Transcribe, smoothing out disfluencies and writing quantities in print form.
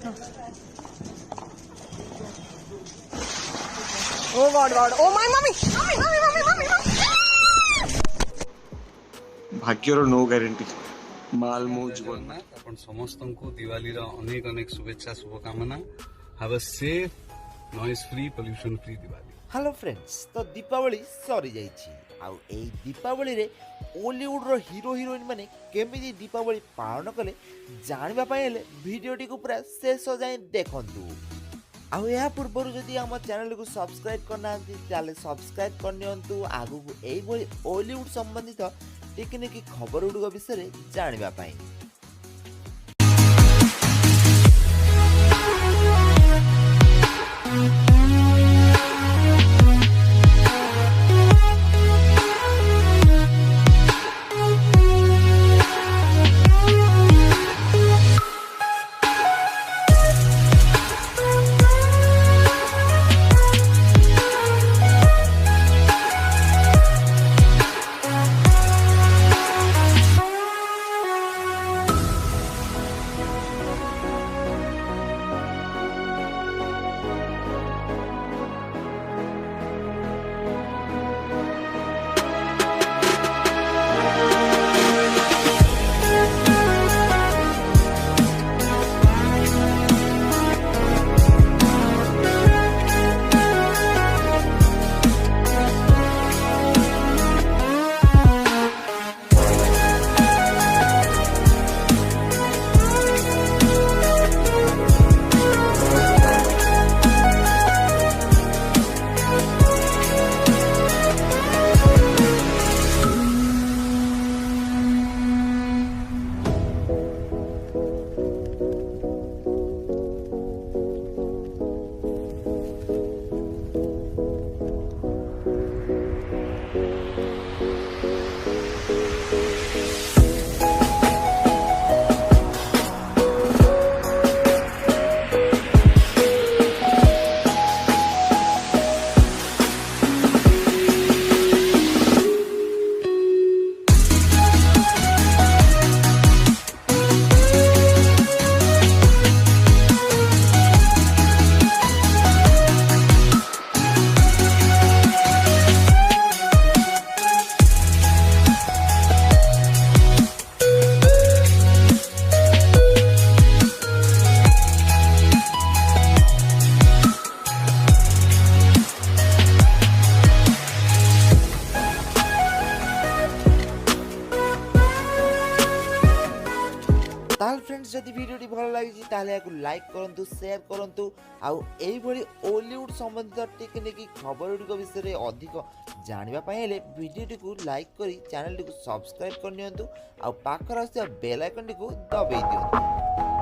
Oh God, God. Oh my mommy. Mommy. भाग्यर नो guarantee माल मो जीवन आपण समस्तंकु दिवाली रा अनेक अनेक शुभेच्छा शुभकामना। Have a safe noise free pollution free Diwali. Hello friends, तो दीपावली सरी जाइछि आउ एई दीपावली रे ओलीवुड रो हीरो हीरोइन माने केमिति दीपावली पालन कले जानिबा पय हेले वीडियोटी को पूरा शेष जाय देखंतु। आउ या पूर्व जदि आम चैनल को सब्सक्राइब करना ताले सब्सक्राइब करनियंतु आगु एई भली ओलीवुड संबंधित टेक्निक खबर गुड़िक विषय जानिबा पय। ताल फ्रेंड्स जदि वीडियोटी भल लगी ताले याकु लाइक करंतु शेयर करंतु आउ एई भली ओलीवुड संबंधित टेक्निक खबर गुड़िक विषय अधिक जानिबा पय हेले वीडियोटी को लाइक करी चैनल को सब्सक्राइब करनियंतु आउ पाखर आसी बेल आइकन को दबाई दियंतु।